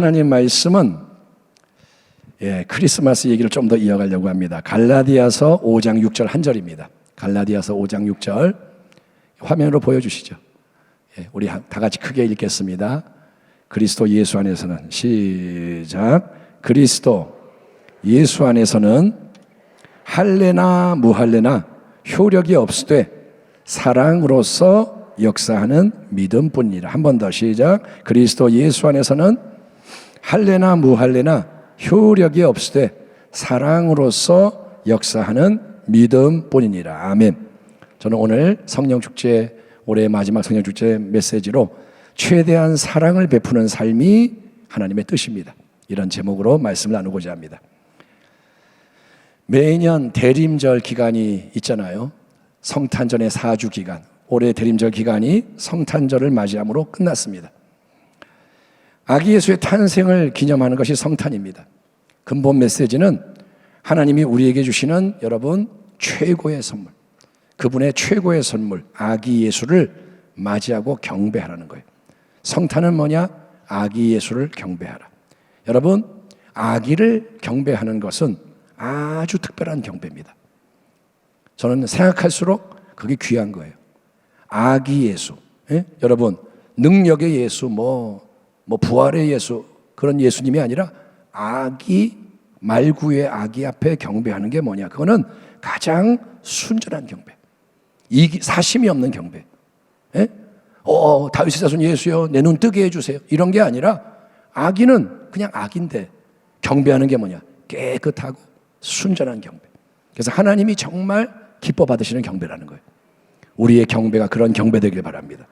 하나님 말씀은 크리스마스 얘기를 좀 더 이어가려고 합니다. 갈라디아서 5장 6절 한 절입니다. 갈라디아서 5장 6절 화면으로 보여주시죠. 우리 다 같이 크게 읽겠습니다. 그리스도 예수 안에서는, 시작. 그리스도 예수 안에서는 할례나 무할례나 효력이 없으되 사랑으로서 역사하는 믿음뿐이라. 한 번 더 시작. 그리스도 예수 안에서는 할례나 무할례나 효력이 없으되 사랑으로서 역사하는 믿음뿐이니라. 아멘. 저는 오늘 성령축제, 올해 마지막 성령축제 메시지로 최대한 사랑을 베푸는 삶이 하나님의 뜻입니다, 이런 제목으로 말씀을 나누고자 합니다. 매년 대림절 기간이 있잖아요. 성탄절의 4주 기간. 올해 대림절 기간이 성탄절을 맞이함으로 끝났습니다. 아기 예수의 탄생을 기념하는 것이 성탄입니다. 근본 메시지는 하나님이 우리에게 주시는 여러분 최고의 선물, 그분의 최고의 선물 아기 예수를 맞이하고 경배하라는 거예요. 성탄은 뭐냐? 아기 예수를 경배하라. 여러분, 아기를 경배하는 것은 아주 특별한 경배입니다. 저는 생각할수록 그게 귀한 거예요. 아기 예수, 여러분, 능력의 예수, 부활의 예수, 그런 예수님이 아니라 아기, 말구의 아기 앞에 경배하는 게 뭐냐? 그거는 가장 순전한 경배, 사심이 없는 경배. 다윗의 자손 예수여 내 눈 뜨게 해주세요, 이런 게 아니라 아기는 그냥 아기인데 경배하는 게 뭐냐? 깨끗하고 순전한 경배. 그래서 하나님이 정말 기뻐 받으시는 경배라는 거예요. 우리의 경배가 그런 경배 되길 바랍니다.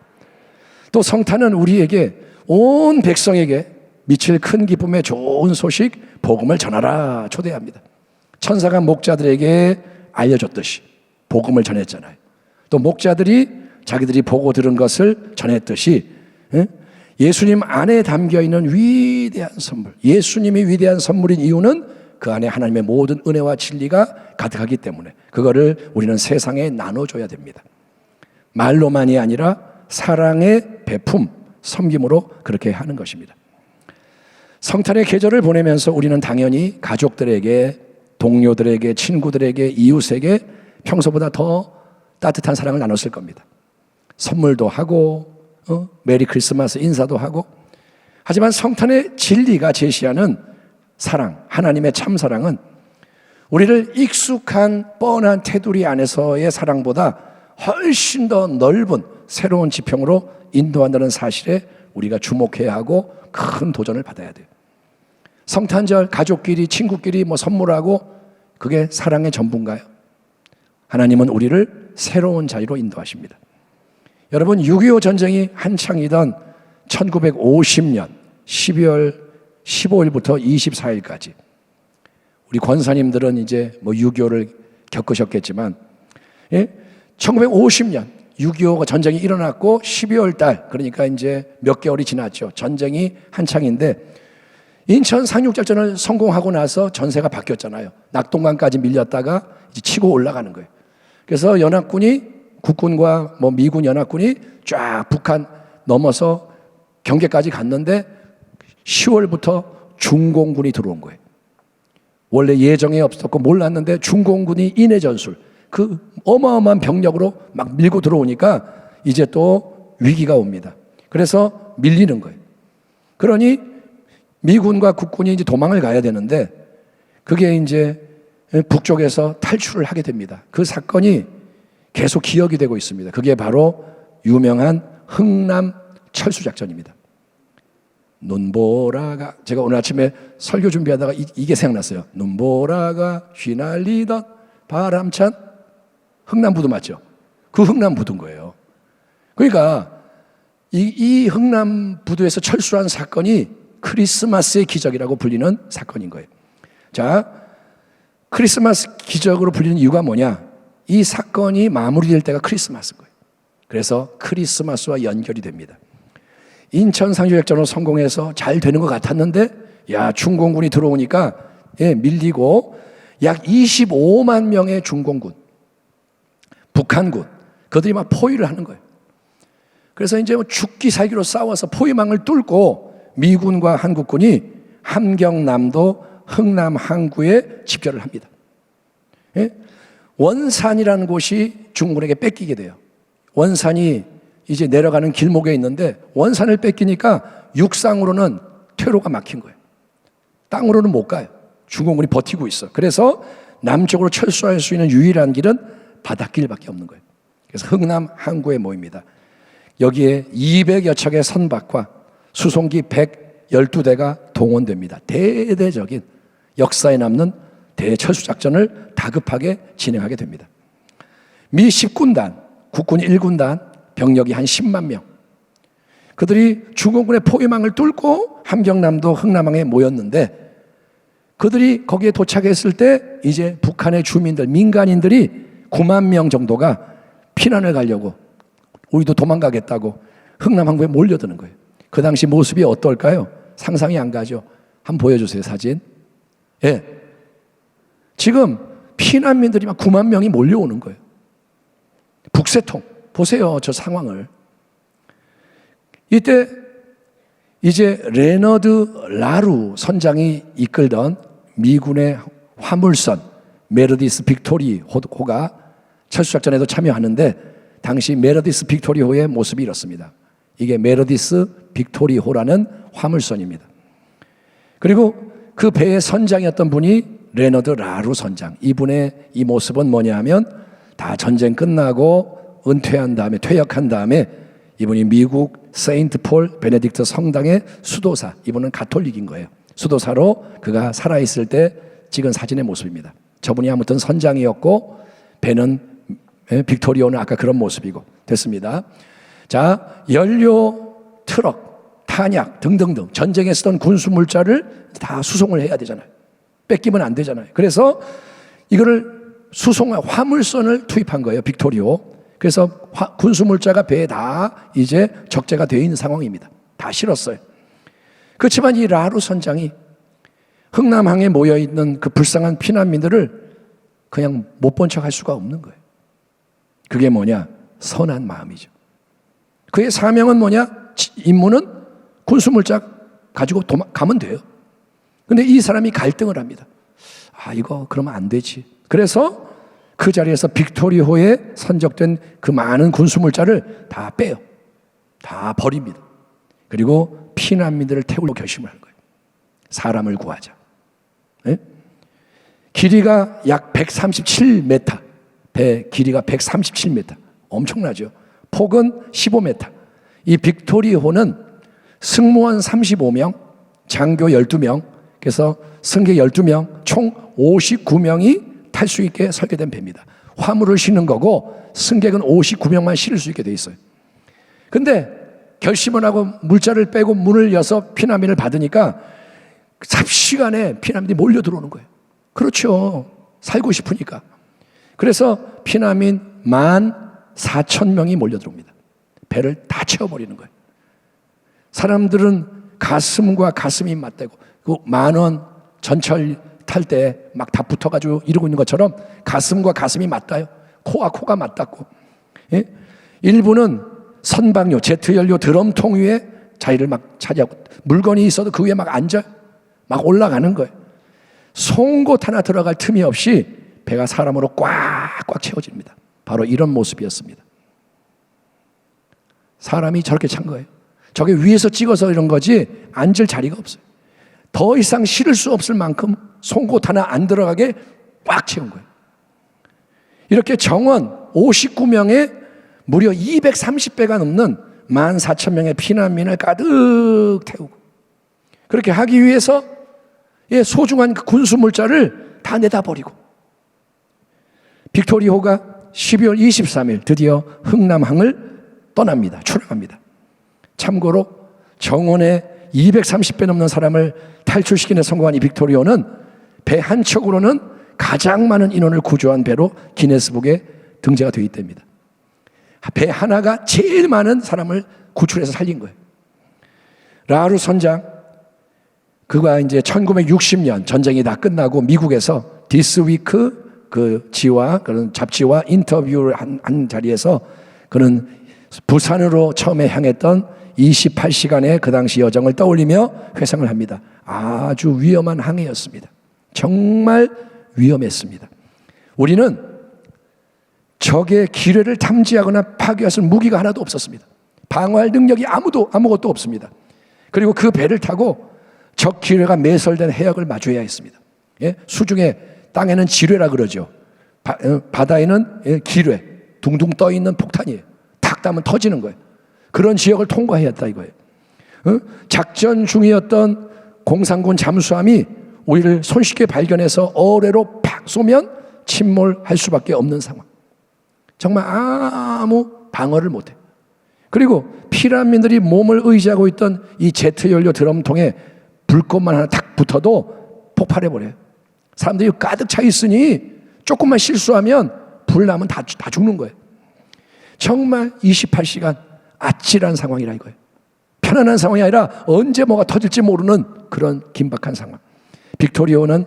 또 성탄은 우리에게, 온 백성에게 미칠 큰 기쁨의 좋은 소식, 복음을 전하라 초대합니다. 천사가 목자들에게 알려줬듯이 복음을 전했잖아요. 또 목자들이 자기들이 보고 들은 것을 전했듯이 예수님 안에 담겨있는 위대한 선물, 예수님이 위대한 선물인 이유는 그 안에 하나님의 모든 은혜와 진리가 가득하기 때문에 그거를 우리는 세상에 나눠줘야 됩니다. 말로만이 아니라 사랑의 베품, 섬김으로 그렇게 하는 것입니다. 성탄의 계절을 보내면서 우리는 당연히 가족들에게, 동료들에게, 친구들에게, 이웃에게 평소보다 더 따뜻한 사랑을 나눴을 겁니다. 선물도 하고 메리 크리스마스 인사도 하고. 하지만 성탄의 진리가 제시하는 사랑, 하나님의 참사랑은 우리를 익숙한 뻔한 테두리 안에서의 사랑보다 훨씬 더 넓은 새로운 지평으로 인도한다는 사실에 우리가 주목해야 하고 큰 도전을 받아야 돼요. 성탄절 가족끼리, 친구끼리 선물하고 그게 사랑의 전부인가요? 하나님은 우리를 새로운 자리로 인도하십니다. 여러분, 6.25 전쟁이 한창이던 1950년 12월 15일부터 24일까지 우리 권사님들은 이제 6.25를 겪으셨겠지만 1950년 6.25가 전쟁이 일어났고 12월 달, 그러니까 이제 몇 개월이 지났죠. 전쟁이 한창인데 인천 상륙작전을 성공하고 나서 전세가 바뀌었잖아요. 낙동강까지 밀렸다가 이제 치고 올라가는 거예요. 그래서 연합군이, 국군과 미군 연합군이 쫙 북한 넘어서 경계까지 갔는데 10월부터 중공군이 들어온 거예요. 원래 예정에 없었고 몰랐는데 중공군이 인해 전술, 그 어마어마한 병력으로 막 밀고 들어오니까 이제 또 위기가 옵니다. 그래서 밀리는 거예요. 그러니 미군과 국군이 이제 도망을 가야 되는데 그게 이제 북쪽에서 탈출을 하게 됩니다. 그 사건이 계속 기억이 되고 있습니다. 그게 바로 유명한 흥남 철수작전입니다. 눈보라가, 제가 오늘 아침에 설교 준비하다가 이게 생각났어요. 눈보라가 휘날리던 바람찬 흥남부두 맞죠? 그 흥남부두인 거예요. 그러니까 이 흥남부두에서 철수한 사건이 크리스마스의 기적이라고 불리는 사건인 거예요. 자, 크리스마스 기적으로 불리는 이유가 뭐냐? 이 사건이 마무리될 때가 크리스마스인 거예요. 그래서 크리스마스와 연결이 됩니다. 인천 상륙작전으로 성공해서 잘 되는 것 같았는데 중공군이 들어오니까 밀리고 약 25만 명의 중공군, 북한군, 그들이 막 포위를 하는 거예요. 그래서 이제 죽기 살기로 싸워서 포위망을 뚫고 미군과 한국군이 함경남도 흥남 항구에 집결을 합니다. 예? 원산이라는 곳이 중국군에게 뺏기게 돼요. 원산이 이제 내려가는 길목에 있는데 원산을 뺏기니까 육상으로는 퇴로가 막힌 거예요. 땅으로는 못 가요. 중국군이 버티고 있어. 그래서 남쪽으로 철수할 수 있는 유일한 길은 바닷길밖에 없는 거예요. 그래서 흥남 항구에 모입니다. 여기에 200여 척의 선박과 수송기 112대가 동원됩니다. 대대적인 역사에 남는 대철수작전을 다급하게 진행하게 됩니다. 미 10군단, 국군 1군단, 병력이 한 10만 명. 그들이 중국군의 포위망을 뚫고 함경남도 흥남항에 모였는데 그들이 거기에 도착했을 때 이제 북한의 주민들, 민간인들이 9만 명 정도가 피난을 가려고 우리도 도망가겠다고 흥남항구에 몰려드는 거예요. 그 당시 모습이 어떨까요? 상상이 안 가죠. 한번 보여주세요, 사진. 예. 지금 피난민들이 막 9만 명이 몰려오는 거예요. 북새통. 보세요, 저 상황을. 이때 이제 레너드 라루 선장이 이끌던 미군의 화물선 메르디스 빅토리호가 철수작전에도 참여하는데 당시 메르디스 빅토리호의 모습이 이렇습니다. 이게 메르디스 빅토리호라는 화물선입니다. 그리고 그 배의 선장이었던 분이 레너드 라루 선장. 이분의 이 모습은 뭐냐 하면 다 전쟁 끝나고 은퇴한 다음에 퇴역한 다음에 이분이 미국 세인트 폴 베네딕트 성당의 수도사, 이분은 가톨릭인 거예요. 수도사로 그가 살아있을 때 찍은 사진의 모습입니다. 저분이 아무튼 선장이었고 배는 빅토리오는 아까 그런 모습이고 됐습니다. 자, 연료, 트럭, 탄약 등등등 전쟁에 쓰던 군수물자를 다 수송을 해야 되잖아요. 뺏기면 안 되잖아요. 그래서 이거를 수송할 화물선을 투입한 거예요, 빅토리오. 그래서 군수물자가 배에 다 이제 적재가 되어 있는 상황입니다. 다 실었어요. 그렇지만 이 라루 선장이 흥남항에 모여있는 그 불쌍한 피난민들을 그냥 못 본 척 할 수가 없는 거예요. 그게 뭐냐? 선한 마음이죠. 그의 사명은 뭐냐? 임무는 군수물자 가지고 가면 돼요. 근데 이 사람이 갈등을 합니다. 아, 이거 그러면 안 되지. 그래서 그 자리에서 빅토리호에 선적된 그 많은 군수물자를 다 빼요. 다 버립니다. 그리고 피난민들을 태우려고 결심을 한 거예요. 사람을 구하자. 네? 길이가 약 137m. 배 길이가 137m. 엄청나죠. 폭은 15m. 이 빅토리호는 승무원 35명, 장교 12명, 그래서 승객 12명, 총 59명이 탈 수 있게 설계된 배입니다. 화물을 싣는 거고 승객은 59명만 실을 수 있게 돼 있어요. 근데 결심을 하고 물자를 빼고 문을 여서 피난민을 받으니까 삽시간에 피난민이 몰려 들어오는 거예요. 그렇죠. 살고 싶으니까. 그래서 피난민 14,000명이 몰려 들어옵니다. 배를 다 채워버리는 거예요. 사람들은 가슴과 가슴이 맞대고 그 만원 전철 탈 때 막 다 붙어가지고 이러고 있는 것처럼 가슴과 가슴이 맞닿아요. 코와 코가 맞닿고. 예? 일부는 선박료, 제트연료 드럼통 위에 자리를 막 차지하고 물건이 있어도 그 위에 막 앉아요. 막 올라가는 거예요. 송곳 하나 들어갈 틈이 없이 배가 사람으로 꽉꽉 채워집니다. 바로 이런 모습이었습니다. 사람이 저렇게 찬 거예요. 저게 위에서 찍어서 이런 거지 앉을 자리가 없어요. 더 이상 실을 수 없을 만큼 송곳 하나 안 들어가게 꽉 채운 거예요. 이렇게 정원 59명에 무려 230배가 넘는 14,000명의 피난민을 가득 태우고 그렇게 하기 위해서 소중한 그 군수물자를 다 내다버리고 빅토리호가 12월 23일 드디어 흥남항을 떠납니다. 출항합니다. 참고로 정원에 230배 넘는 사람을 탈출시키는 성공한 이 빅토리오는 배 한 척으로는 가장 많은 인원을 구조한 배로 기네스북에 등재가 되어 있답니다. 배 하나가 제일 많은 사람을 구출해서 살린 거예요. 라루 선장, 그가 이제 1960년 전쟁이 다 끝나고 미국에서 디스위크 그 지와 그런 잡지와 인터뷰를 한 자리에서 그는 부산으로 처음에 향했던 28시간의 그 당시 여정을 떠올리며 회상을 합니다. 아주 위험한 항해였습니다. 정말 위험했습니다. 우리는 적의 기뢰를 탐지하거나 파괴할 수 있는 무기가 하나도 없었습니다. 방어할 능력이 아무것도 없습니다. 그리고 그 배를 타고 적 기뢰가 매설된 해역을 마주해야 했습니다. 예? 수중에 땅에는 지뢰라 그러죠. 바다에는 기뢰, 둥둥 떠 있는 폭탄이에요. 탁 따면 터지는 거예요. 그런 지역을 통과해야 했다 이거예요. 작전 중이었던 공산군 잠수함이 우리를 손쉽게 발견해서 어뢰로 팍 쏘면 침몰할 수밖에 없는 상황. 정말 아무 방어를 못해. 그리고 피난민들이 몸을 의지하고 있던 이 제트 연료 드럼통에 불꽃만 하나 탁 붙어도 폭발해버려요. 사람들이 가득 차 있으니 조금만 실수하면 불 나면 다 죽는 거예요. 정말 28시간 아찔한 상황이라 이거예요. 편안한 상황이 아니라 언제 뭐가 터질지 모르는 그런 긴박한 상황. 빅토리오는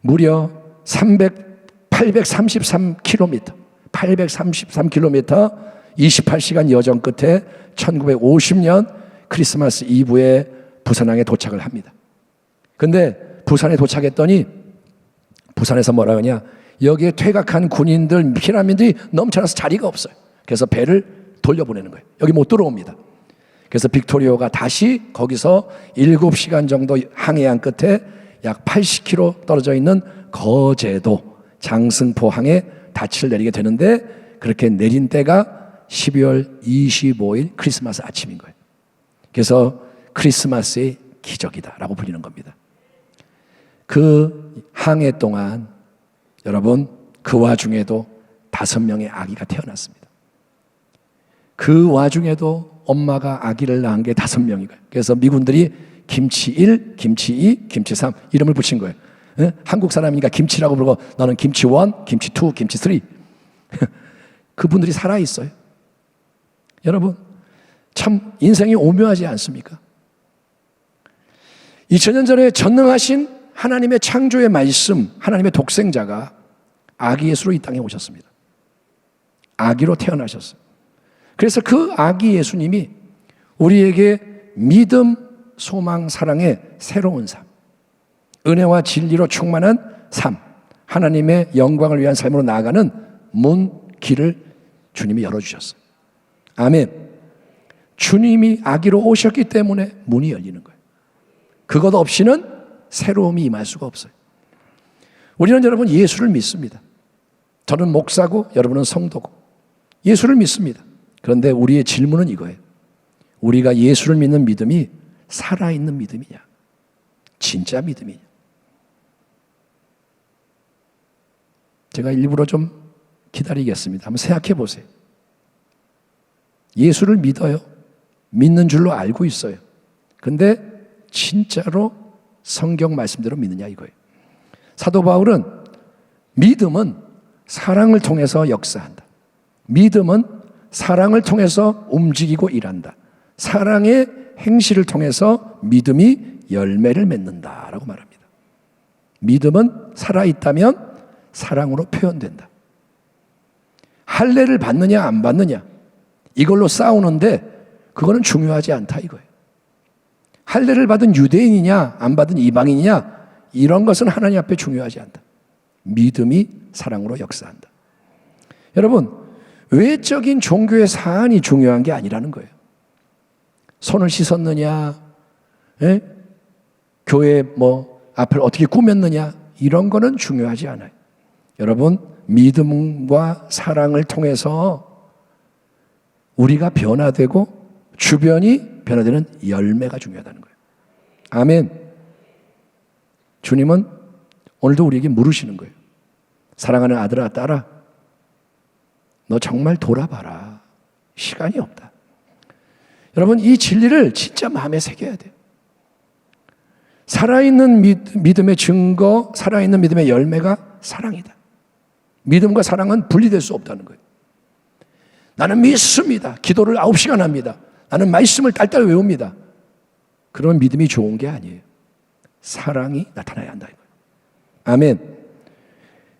무려 833km 28시간 여정 끝에 1950년 크리스마스 이브에 부산항에 도착을 합니다. 근데 부산에 도착했더니 부산에서 뭐라 하냐, 여기에 퇴각한 군인들, 피난민들이 넘쳐나서 자리가 없어요. 그래서 배를 돌려보내는 거예요. 여기 못 들어옵니다. 그래서 빅토리오가 다시 거기서 7시간 정도 항해한 끝에 약 80km 떨어져 있는 거제도 장승포항에 닻을 내리게 되는데, 그렇게 내린 때가 12월 25일 크리스마스 아침인 거예요. 그래서 크리스마스의 기적이다라고 불리는 겁니다. 그 항해 동안 여러분, 그 와중에도 5명의 아기가 태어났습니다. 그 와중에도 엄마가 아기를 낳은 게 5명인 거예요. 그래서 미군들이 김치 1, 김치 2, 김치 3 이름을 붙인 거예요. 에? 한국 사람이니까 김치라고 부르고 너는 김치 1, 김치 2, 김치 3. 그분들이 살아있어요. 여러분, 참 인생이 오묘하지 않습니까? 2000년 전에 전능하신 하나님의 창조의 말씀, 하나님의 독생자가 아기 예수로 이 땅에 오셨습니다. 아기로 태어나셨어요. 그래서 그 아기 예수님이 우리에게 믿음, 소망, 사랑의 새로운 삶, 은혜와 진리로 충만한 삶, 하나님의 영광을 위한 삶으로 나아가는 길을 주님이 열어주셨어요. 아멘. 주님이 아기로 오셨기 때문에 문이 열리는 거예요. 그것 없이는 새로움이 임할 수가 없어요. 우리는 여러분 예수를 믿습니다. 저는 목사고 여러분은 성도고 예수를 믿습니다. 그런데 우리의 질문은 이거예요. 우리가 예수를 믿는 믿음이 살아있는 믿음이냐? 진짜 믿음이냐? 제가 일부러 좀 기다리겠습니다. 한번 생각해 보세요. 예수를 믿어요. 믿는 줄로 알고 있어요. 근데 진짜로 성경 말씀대로 믿느냐 이거예요. 사도 바울은 믿음은 사랑을 통해서 역사한다. 믿음은 사랑을 통해서 움직이고 일한다. 사랑의 행실을 통해서 믿음이 열매를 맺는다라고 말합니다. 믿음은 살아있다면 사랑으로 표현된다. 할례를 받느냐 안 받느냐 이걸로 싸우는데 그거는 중요하지 않다 이거예요. 할례를 받은 유대인이냐 안 받은 이방인이냐 이런 것은 하나님 앞에 중요하지 않다. 믿음이 사랑으로 역사한다. 여러분, 외적인 종교의 사안이 중요한 게 아니라는 거예요. 손을 씻었느냐, 교회 앞을 어떻게 꾸몄느냐 이런 거는 중요하지 않아요. 여러분, 믿음과 사랑을 통해서 우리가 변화되고 주변이 변화되는 열매가 중요하다는 거예요. 아멘. 주님은 오늘도 우리에게 물으시는 거예요. 사랑하는 아들아, 딸아, 너 정말 돌아봐라. 시간이 없다. 여러분, 이 진리를 진짜 마음에 새겨야 돼요. 살아있는 믿음의 증거, 살아있는 믿음의 열매가 사랑이다. 믿음과 사랑은 분리될 수 없다는 거예요. 나는 믿습니다. 기도를 9시간 합니다. 나는 말씀을 딸딸 외웁니다. 그런 믿음이 좋은 게 아니에요. 사랑이 나타나야 한다 이거예요. 아멘.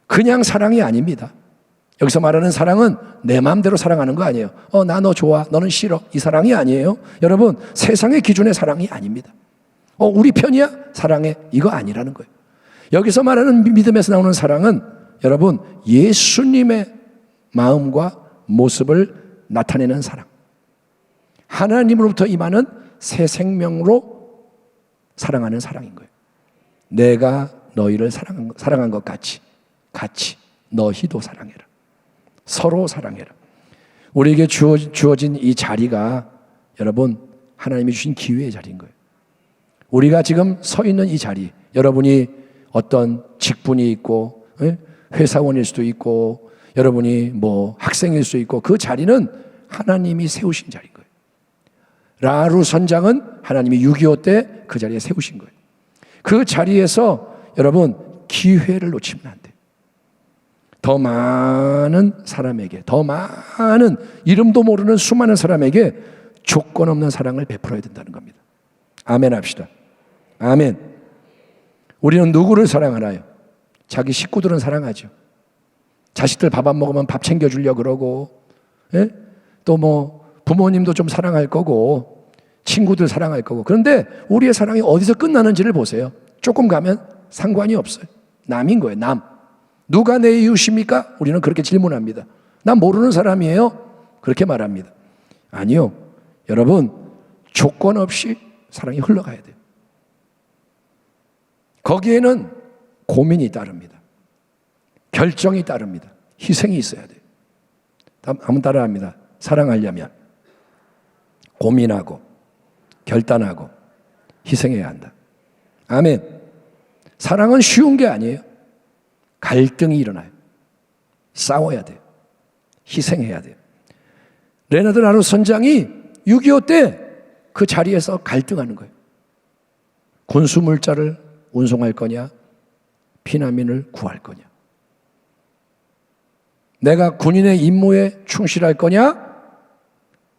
그냥 사랑이 아닙니다. 여기서 말하는 사랑은 내 마음대로 사랑하는 거 아니에요. 나 너 좋아, 너는 싫어. 이 사랑이 아니에요. 여러분, 세상의 기준의 사랑이 아닙니다. 우리 편이야? 사랑해. 이거 아니라는 거예요. 여기서 말하는 믿음에서 나오는 사랑은 여러분, 예수님의 마음과 모습을 나타내는 사랑. 하나님으로부터 임하는 새 생명으로 사랑하는 사랑인 거예요. 내가 너희를 사랑한 것 같이 너희도 사랑해라. 서로 사랑해라. 우리에게 주어진 이 자리가 여러분, 하나님이 주신 기회의 자리인 거예요. 우리가 지금 서 있는 이 자리, 여러분이 어떤 직분이 있고 회사원일 수도 있고 여러분이 뭐 학생일 수도 있고 그 자리는 하나님이 세우신 자리인 거예요. 라루 선장은 하나님이 6.25 때 그 자리에 세우신 거예요. 그 자리에서 여러분, 기회를 놓치면 안 돼요. 더 많은 사람에게, 더 많은 이름도 모르는 수많은 사람에게 조건 없는 사랑을 베풀어야 된다는 겁니다. 아멘 합시다. 아멘. 우리는 누구를 사랑하나요? 자기 식구들은 사랑하죠. 자식들 밥 안 먹으면 밥 챙겨주려고 그러고, 또 뭐 부모님도 좀 사랑할 거고, 친구들 사랑할 거고. 그런데 우리의 사랑이 어디서 끝나는지를 보세요. 조금 가면 상관이 없어요. 남인 거예요. 남. 누가 내 이웃입니까? 우리는 그렇게 질문합니다. 난 모르는 사람이에요. 그렇게 말합니다. 아니요. 여러분, 조건 없이 사랑이 흘러가야 돼요. 거기에는 고민이 따릅니다. 결정이 따릅니다. 희생이 있어야 돼요. 한번 따라합니다. 사랑하려면 고민하고 결단하고 희생해야 한다. 아멘. 사랑은 쉬운 게 아니에요. 갈등이 일어나요. 싸워야 돼요. 희생해야 돼요. 레나드 라루 선장이 6.25 때 그 자리에서 갈등하는 거예요. 군수물자를 운송할 거냐, 피난민을 구할 거냐. 내가 군인의 임무에 충실할 거냐,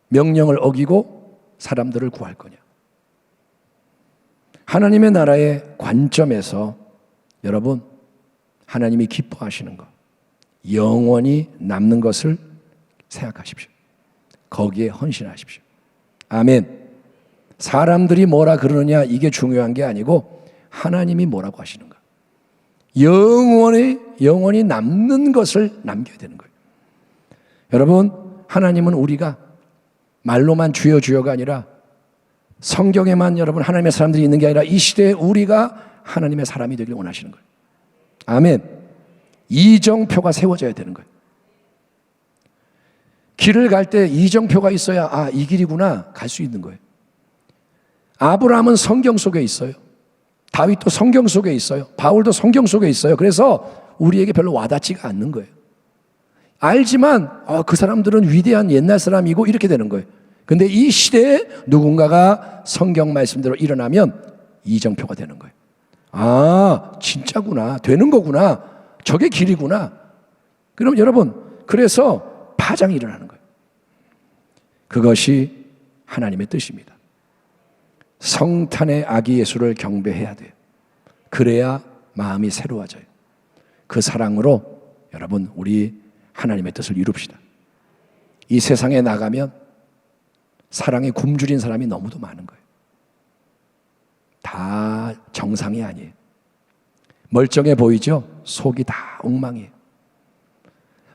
명령을 어기고 사람들을 구할 거냐. 하나님의 나라의 관점에서 여러분, 하나님이 기뻐하시는 것, 영원히 남는 것을 생각하십시오. 거기에 헌신하십시오. 아멘. 사람들이 뭐라 그러느냐, 이게 중요한 게 아니고 하나님이 뭐라고 하시는가. 영원히 남는 것을 남겨야 되는 거예요. 여러분, 하나님은 우리가 말로만 주여 주여가 아니라 성경에만 여러분 하나님의 사람들이 있는 게 아니라 이 시대에 우리가 하나님의 사람이 되길 원하시는 거예요. 아멘. 이정표가 세워져야 되는 거예요. 길을 갈 때 이정표가 있어야 이 길이구나 갈 수 있는 거예요. 아브라함은 성경 속에 있어요. 다윗도 성경 속에 있어요. 바울도 성경 속에 있어요. 그래서 우리에게 별로 와닿지가 않는 거예요. 알지만 그 사람들은 위대한 옛날 사람이고 이렇게 되는 거예요. 근데 이 시대에 누군가가 성경 말씀대로 일어나면 이정표가 되는 거예요. 진짜구나. 되는 거구나. 저게 길이구나. 그럼 여러분, 그래서 파장이 일어나는 거예요. 그것이 하나님의 뜻입니다. 성탄의 아기 예수를 경배해야 돼요. 그래야 마음이 새로워져요. 그 사랑으로 여러분, 우리 하나님의 뜻을 이룹시다. 이 세상에 나가면 사랑에 굶주린 사람이 너무도 많은 거예요. 다 정상이 아니에요. 멀쩡해 보이죠? 속이 다 엉망이에요.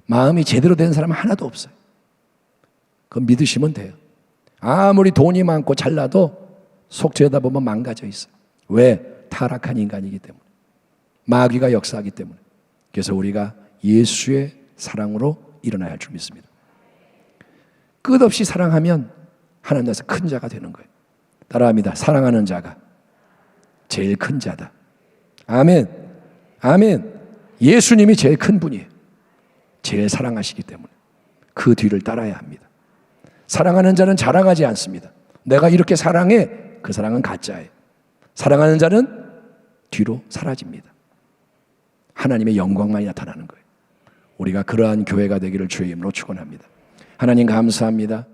마음이 제대로 된 사람은 하나도 없어요. 그건 믿으시면 돼요. 아무리 돈이 많고 잘나도 속 들여다보면 망가져 있어요. 왜? 타락한 인간이기 때문에. 마귀가 역사하기 때문에. 그래서 우리가 예수의 사랑으로 일어나야 할 줄 믿습니다. 끝없이 사랑하면 하나님 나라에서 큰 자가 되는 거예요. 따라합니다. 사랑하는 자가 제일 큰 자다. 아멘. 아멘. 예수님이 제일 큰 분이에요. 제일 사랑하시기 때문에 그 뒤를 따라야 합니다. 사랑하는 자는 자랑하지 않습니다. 내가 이렇게 사랑해. 그 사랑은 가짜예요. 사랑하는 자는 뒤로 사라집니다. 하나님의 영광만이 나타나는 거예요. 우리가 그러한 교회가 되기를 주의 이름으로 축원합니다. 하나님 감사합니다.